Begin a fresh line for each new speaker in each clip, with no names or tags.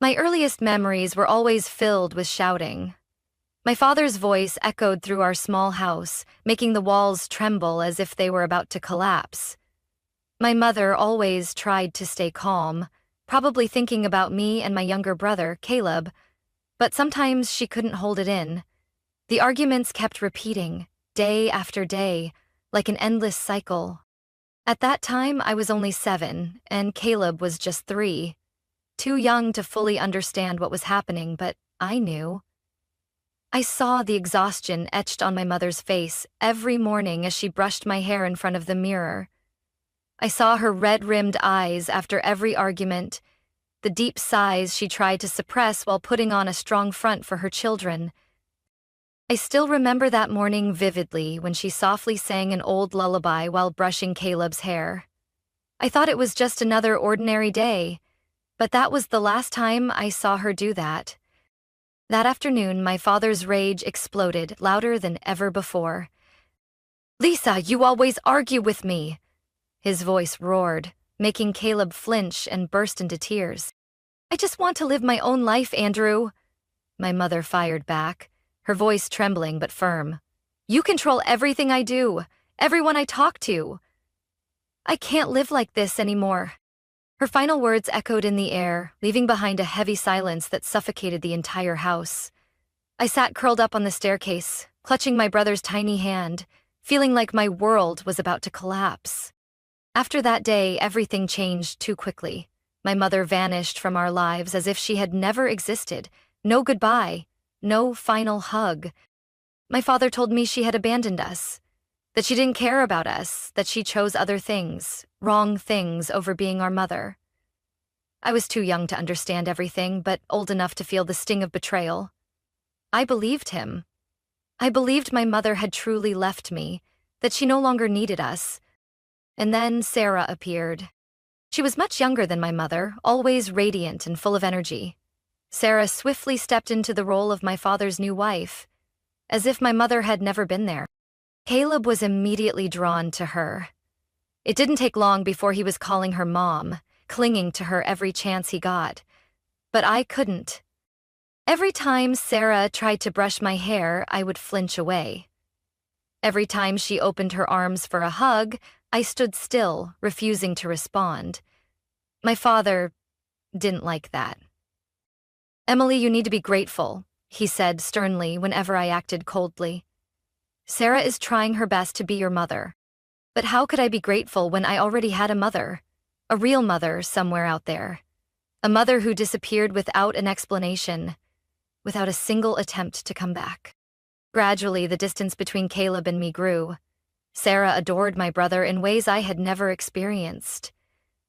My earliest memories were always filled with shouting. My father's voice echoed through our small house, making the walls tremble as if they were about to collapse. My mother always tried to stay calm, probably thinking about me and my younger brother, Caleb, but sometimes she couldn't hold it in. The arguments kept repeating, day after day, like an endless cycle. At that time, I was only 7, and Caleb was just 3. Too young to fully understand what was happening, but I knew. I saw the exhaustion etched on my mother's face every morning as she brushed my hair in front of the mirror. I saw her red-rimmed eyes after every argument, the deep sighs she tried to suppress while putting on a strong front for her children. I still remember that morning vividly when she softly sang an old lullaby while brushing Caleb's hair. I thought it was just another ordinary day, but that was the last time I saw her do that. That afternoon, my father's rage exploded louder than ever before. "Lisa, you always argue with me!" His voice roared, making Caleb flinch and burst into tears. "I just want to live my own life, Andrew," my mother fired back, her voice trembling but firm. "You control everything I do, everyone I talk to. I can't live like this anymore." Her final words echoed in the air, leaving behind a heavy silence that suffocated the entire house. I sat curled up on the staircase, clutching my brother's tiny hand, feeling like my world was about to collapse. After that day, everything changed too quickly. My mother vanished from our lives as if she had never existed. No goodbye, no final hug. My father told me she had abandoned us, that she didn't care about us, that she chose other things, wrong things, over being our mother. I was too young to understand everything, but old enough to feel the sting of betrayal. I believed him. I believed my mother had truly left me, that she no longer needed us. And then Sarah appeared. She was much younger than my mother, always radiant and full of energy. Sarah swiftly stepped into the role of my father's new wife, as if my mother had never been there. Caleb was immediately drawn to her. It didn't take long before he was calling her mom, clinging to her every chance he got. But I couldn't. Every time Sarah tried to brush my hair, I would flinch away. Every time she opened her arms for a hug, I stood still, refusing to respond. My father didn't like that. "Emily, you need to be grateful," he said sternly whenever I acted coldly. "Sarah is trying her best to be your mother. But how could I be grateful when I already had a mother? A real mother somewhere out there. A mother who disappeared without an explanation, without a single attempt to come back." Gradually, the distance between Caleb and me grew. Sarah adored my brother in ways I had never experienced.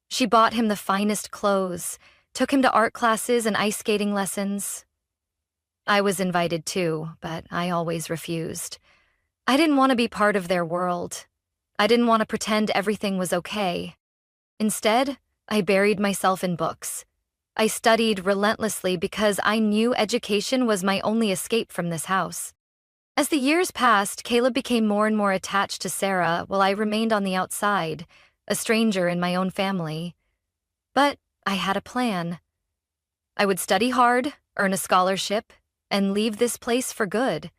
She bought him the finest clothes, took him to art classes and ice skating lessons. I was invited too, but I always refused. I didn't want to be part of their world. I didn't want to pretend everything was okay. Instead, I buried myself in books. I studied relentlessly because I knew education was my only escape from this house. As the years passed, Caleb became more and more attached to Sarah while I remained on the outside, a stranger in my own family. But I had a plan. I would study hard, earn a scholarship, and leave this place for good.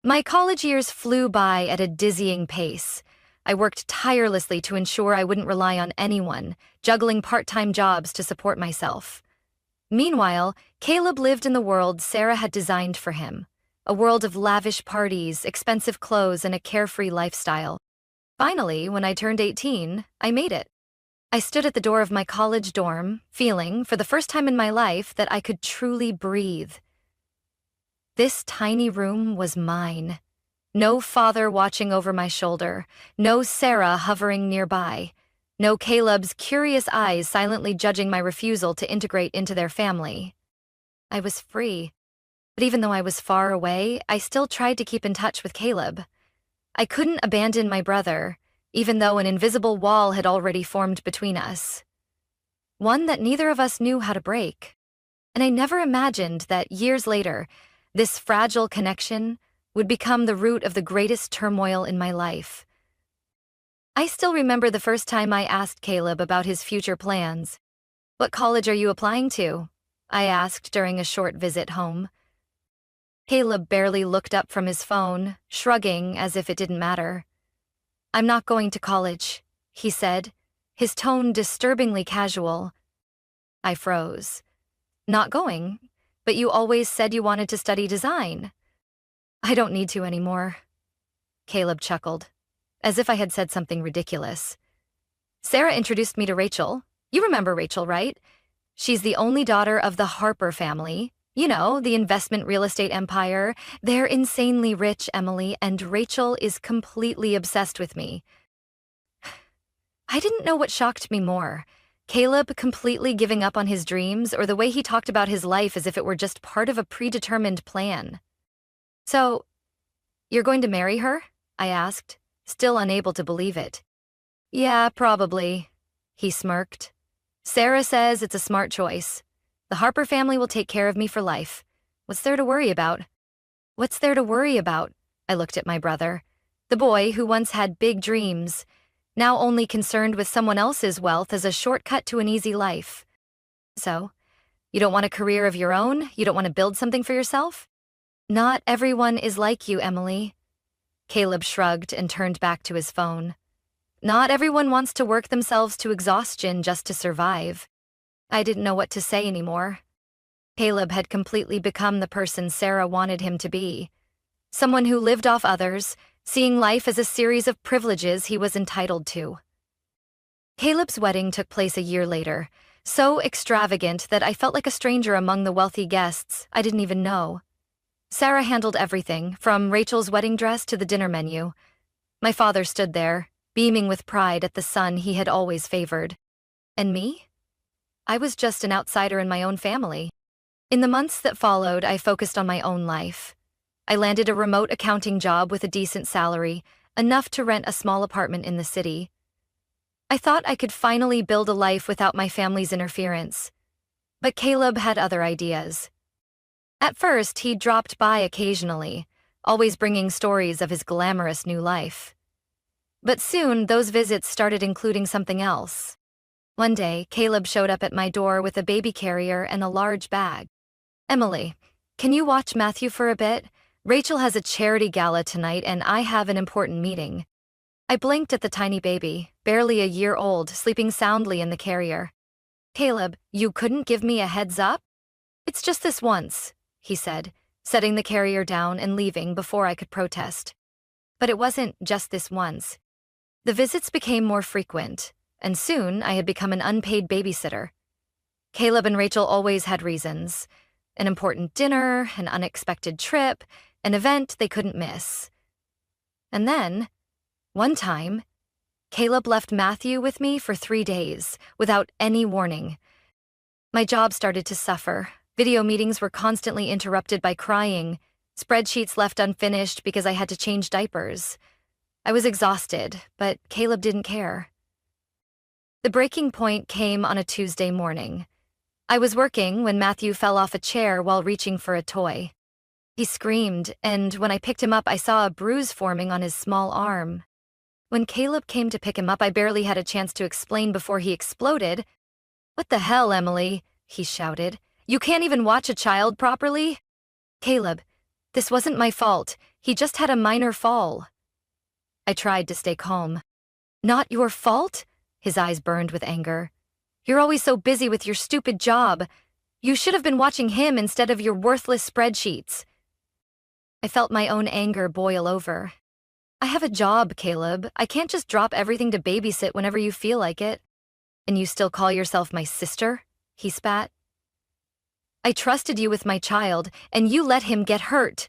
My college years flew by at a dizzying pace. I worked tirelessly to ensure I wouldn't rely on anyone, juggling part-time jobs to support myself. Meanwhile, Caleb lived in the world Sarah had designed for him, a world of lavish parties, expensive clothes, and a carefree lifestyle. Finally, when I turned 18, I made it. I stood at the door of my college dorm, feeling, for the first time in my life, that I could truly breathe. This tiny room was mine. No father watching over my shoulder, no Sarah hovering nearby, no Caleb's curious eyes silently judging my refusal to integrate into their family. I was free. But even though I was far away, I still tried to keep in touch with Caleb. I couldn't abandon my brother, even though an invisible wall had already formed between us. One that neither of us knew how to break. And I never imagined that years later, this fragile connection would become the root of the greatest turmoil in my life. I still remember the first time I asked Caleb about his future plans. "What college are you applying to?" I asked during a short visit home. Caleb barely looked up from his phone, shrugging as if it didn't matter. "I'm not going to college," he said, his tone disturbingly casual. I froze. "Not going? But you always said you wanted to study design." "I don't need to anymore." Caleb chuckled, as if I had said something ridiculous. "Sarah introduced me to Rachel. You remember Rachel, right? She's the only daughter of the Harper family. You know, the investment real estate empire. They're insanely rich, Emily, and Rachel is completely obsessed with me." I didn't know what shocked me more, Caleb completely giving up on his dreams or the way he talked about his life as if it were just part of a predetermined plan. "So, you're going to marry her?" I asked, still unable to believe it. "Yeah, probably," he smirked. "Sarah says it's a smart choice. The Harper family will take care of me for life. What's there to worry about?" "What's there to worry about?" I looked at my brother, the boy who once had big dreams, now only concerned with someone else's wealth as a shortcut to an easy life. "So, you don't want a career of your own? You don't want to build something for yourself?" "Not everyone is like you, Emily." Caleb shrugged and turned back to his phone. "Not everyone wants to work themselves to exhaustion just to survive." I didn't know what to say anymore. Caleb had completely become the person Sarah wanted him to be. Someone who lived off others, seeing life as a series of privileges he was entitled to. Caleb's wedding took place a year later, so extravagant that I felt like a stranger among the wealthy guests I didn't even know. Sarah handled everything, from Rachel's wedding dress to the dinner menu. My father stood there, beaming with pride at the son he had always favored. And me? I was just an outsider in my own family. In the months that followed, I focused on my own life. I landed a remote accounting job with a decent salary, enough to rent a small apartment in the city. I thought I could finally build a life without my family's interference. But Caleb had other ideas. At first, he dropped by occasionally, always bringing stories of his glamorous new life. But soon, those visits started including something else. One day, Caleb showed up at my door with a baby carrier and a large bag. "Emily, can you watch Matthew for a bit? Rachel has a charity gala tonight and I have an important meeting." I blinked at the tiny baby, barely a year old, sleeping soundly in the carrier. "Caleb, you couldn't give me a heads up?" "It's just this once," he said, setting the carrier down and leaving before I could protest. But it wasn't just this once. The visits became more frequent, and soon I had become an unpaid babysitter. Caleb and Rachel always had reasons. An important dinner, an unexpected trip, an event they couldn't miss. And then, one time, Caleb left Matthew with me for 3 days, without any warning. My job started to suffer. Video meetings were constantly interrupted by crying, spreadsheets left unfinished because I had to change diapers. I was exhausted, but Caleb didn't care. The breaking point came on a Tuesday morning. I was working when Matthew fell off a chair while reaching for a toy. He screamed, and when I picked him up, I saw a bruise forming on his small arm. When Caleb came to pick him up, I barely had a chance to explain before he exploded. "What the hell, Emily?" he shouted. "You can't even watch a child properly?" "Caleb, this wasn't my fault. He just had a minor fall." I tried to stay calm. "Not your fault?" His eyes burned with anger. "You're always so busy with your stupid job. You should have been watching him instead of your worthless spreadsheets." I felt my own anger boil over. "I have a job, Caleb. I can't just drop everything to babysit whenever you feel like it." "And you still call yourself my sister?" he spat. "I trusted you with my child, and you let him get hurt."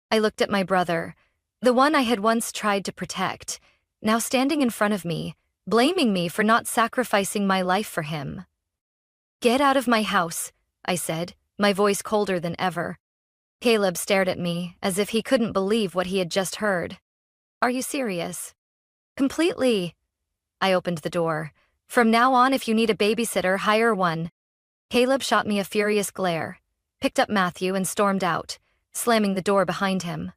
I looked at my brother, the one I had once tried to protect, now standing in front of me, blaming me for not sacrificing my life for him. "Get out of my house," I said, my voice colder than ever. Caleb stared at me as if he couldn't believe what he had just heard. "Are you serious?" "Completely." I opened the door. "From now on, if you need a babysitter, hire one." Caleb shot me a furious glare, picked up Matthew and stormed out, slamming the door behind him.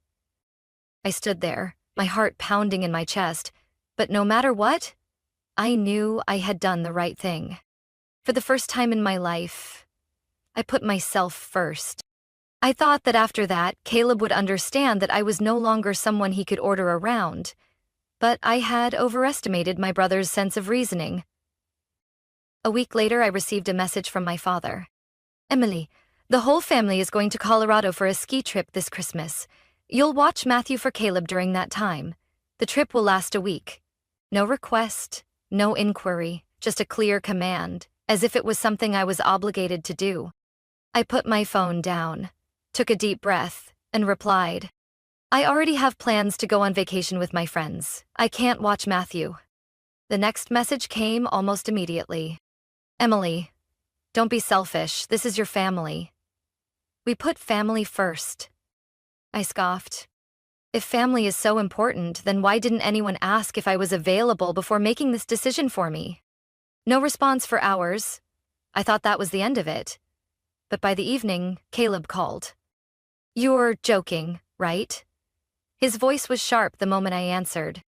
I stood there, my heart pounding in my chest, but no matter what, I knew I had done the right thing. For the first time in my life, I put myself first. I thought that after that, Caleb would understand that I was no longer someone he could order around, but I had overestimated my brother's sense of reasoning. A week later, I received a message from my father. Emily, the whole family is going to Colorado for a ski trip this Christmas. You'll watch Matthew for Caleb during that time. The trip will last a week. No request, no inquiry, just a clear command, as if it was something I was obligated to do. I put my phone down, took a deep breath, and replied, I already have plans to go on vacation with my friends. I can't watch Matthew. The next message came almost immediately. Emily, don't be selfish. This is your family. We put family first. I scoffed. If family is so important, then why didn't anyone ask if I was available before making this decision for me? No response for hours. I thought that was the end of it. But by the evening, Caleb called. You're joking, right? His voice was sharp the moment I answered.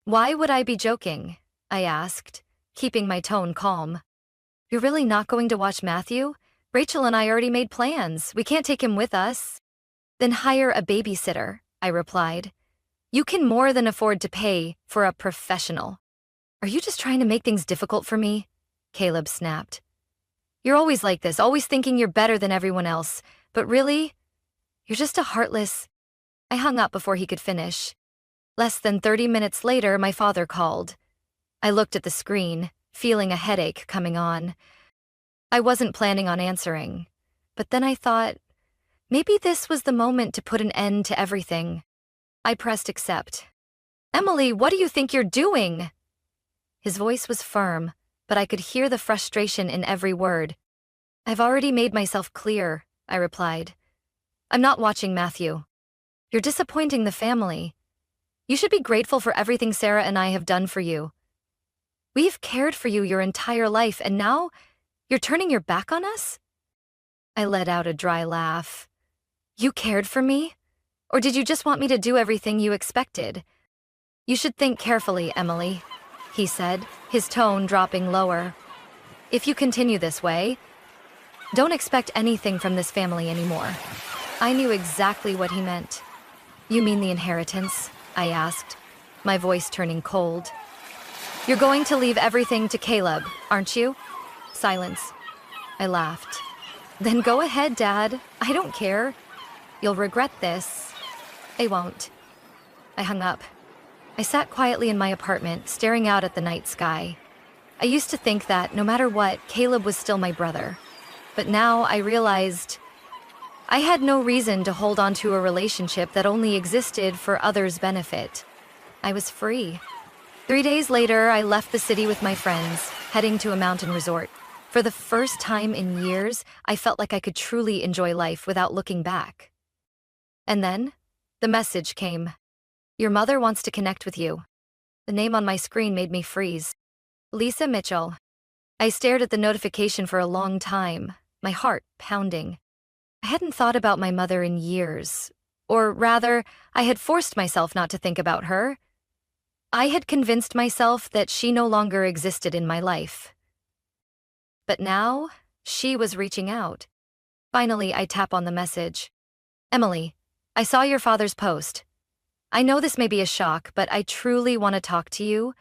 Why would I be joking? I asked, keeping my tone calm. You're really not going to watch Matthew? Rachel and I already made plans. We can't take him with us. Then hire a babysitter, I replied. You can more than afford to pay for a professional. Are you just trying to make things difficult for me? Caleb snapped. You're always like this, always thinking you're better than everyone else. But really, you're just a heartless... I hung up before he could finish. Less than 30 minutes later, my father called. I looked at the screen, feeling a headache coming on. I wasn't planning on answering, but then I thought, maybe this was the moment to put an end to everything. I pressed accept. Emily, what do you think you're doing? His voice was firm, but I could hear the frustration in every word. I've already made myself clear, I replied. I'm not watching Matthew. You're disappointing the family. You should be grateful for everything Sarah and I have done for you. We've cared for you your entire life, and now you're turning your back on us? I let out a dry laugh. You cared for me? Or did you just want me to do everything you expected? You should think carefully, Emily, he said, his tone dropping lower. If you continue this way, don't expect anything from this family anymore. I knew exactly what he meant. You mean the inheritance? I asked, my voice turning cold. You're going to leave everything to Caleb, aren't you? Silence. I laughed. Then go ahead, Dad. I don't care. You'll regret this. I won't. I hung up. I sat quietly in my apartment, staring out at the night sky. I used to think that, no matter what, Caleb was still my brother. But now I realized I had no reason to hold on to a relationship that only existed for others' benefit. I was free. 3 days later, I left the city with my friends, heading to a mountain resort. For the first time in years, I felt like I could truly enjoy life without looking back. And then, the message came. Your mother wants to connect with you. The name on my screen made me freeze. Lisa Mitchell. I stared at the notification for a long time, my heart pounding. I hadn't thought about my mother in years. Or rather, I had forced myself not to think about her. I had convinced myself that she no longer existed in my life. But now, she was reaching out. Finally, I tap on the message. Emily, I saw your father's post. I know this may be a shock, but I truly want to talk to you.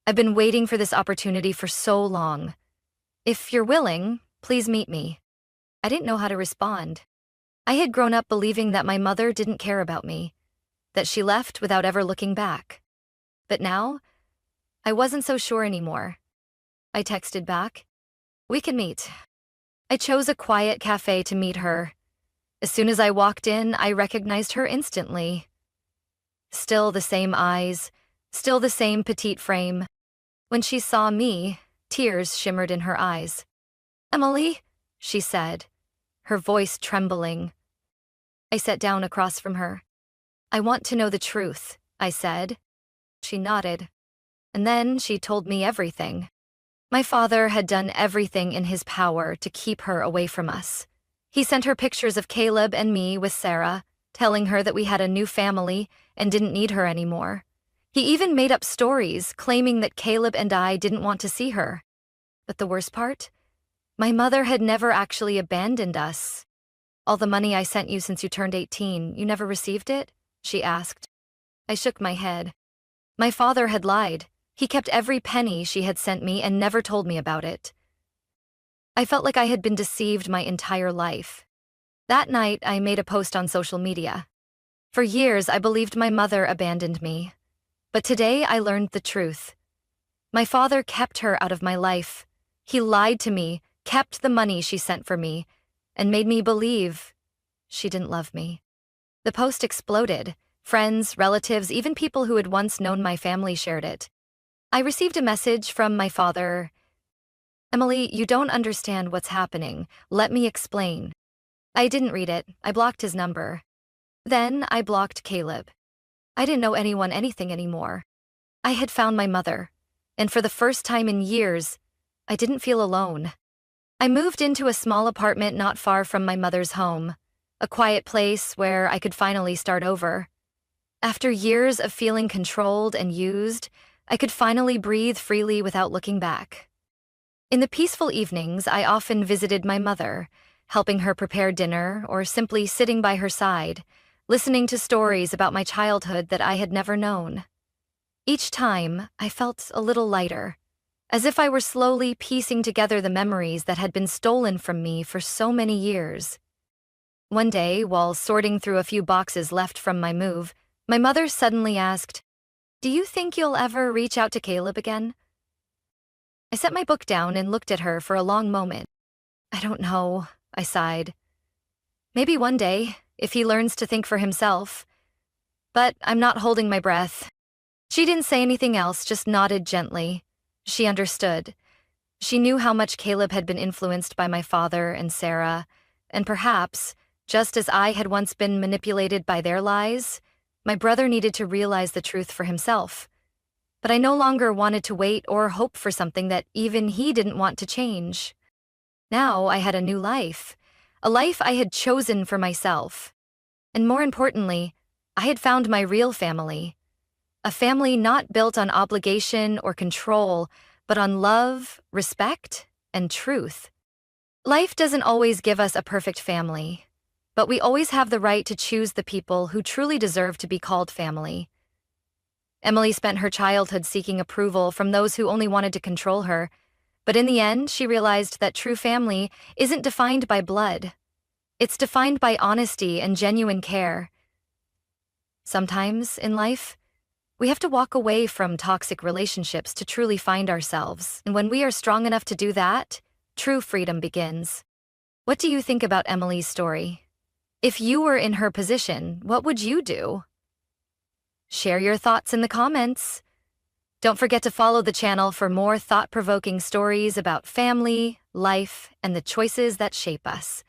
I've been waiting for this opportunity for so long. If you're willing, please meet me. I didn't know how to respond. I had grown up believing that my mother didn't care about me, that she left without ever looking back. But now, I wasn't so sure anymore. I texted back, we can meet. I chose a quiet cafe to meet her. As soon as I walked in, I recognized her instantly. Still the same eyes, still the same petite frame. When she saw me, tears shimmered in her eyes. Emily, she said, her voice trembling. I sat down across from her. I want to know the truth, I said. She nodded. And then she told me everything. My father had done everything in his power to keep her away from us. He sent her pictures of Caleb and me with Sarah, telling her that we had a new family and didn't need her anymore. He even made up stories, claiming that Caleb and I didn't want to see her. But the worst part? My mother had never actually abandoned us. "All the money I sent you since you turned 18, you never received it?" she asked. I shook my head. My father had lied. He kept every penny she had sent me and never told me about it. I felt like I had been deceived my entire life. That night, I made a post on social media. For years, I believed my mother abandoned me. But today, I learned the truth. My father kept her out of my life. He lied to me, kept the money she sent for me, and made me believe she didn't love me. The post exploded. Friends, relatives, even people who had once known my family shared it. I received a message from my father. "Emily, you don't understand what's happening. Let me explain." I didn't read it. I blocked his number. Then I blocked Caleb. I didn't know anything anymore. I had found my mother, and for the first time in years, I didn't feel alone. I moved into a small apartment not far from my mother's home, a quiet place where I could finally start over. After years of feeling controlled and used, I could finally breathe freely without looking back. In the peaceful evenings, I often visited my mother, helping her prepare dinner or simply sitting by her side, listening to stories about my childhood that I had never known. Each time, I felt a little lighter, as if I were slowly piecing together the memories that had been stolen from me for so many years. One day, while sorting through a few boxes left from my move, my mother suddenly asked, "Do you think you'll ever reach out to Caleb again?" I set my book down and looked at her for a long moment. "I don't know," I sighed. "Maybe one day, if he learns to think for himself. But I'm not holding my breath." She didn't say anything else, just nodded gently. She understood. She knew how much Caleb had been influenced by my father and Sarah, and perhaps, just as I had once been manipulated by their lies, my brother needed to realize the truth for himself. But I no longer wanted to wait or hope for something that even he didn't want to change. Now I had a new life, a life I had chosen for myself. And more importantly, I had found my real family. A family not built on obligation or control, but on love, respect, and truth. Life doesn't always give us a perfect family, but we always have the right to choose the people who truly deserve to be called family. Emily spent her childhood seeking approval from those who only wanted to control her, but in the end, she realized that true family isn't defined by blood. It's defined by honesty and genuine care. Sometimes, in life, we have to walk away from toxic relationships to truly find ourselves, and when we are strong enough to do that, true freedom begins. What do you think about Emily's story? If you were in her position, what would you do? Share your thoughts in the comments. Don't forget to follow the channel for more thought-provoking stories about family, life, and the choices that shape us.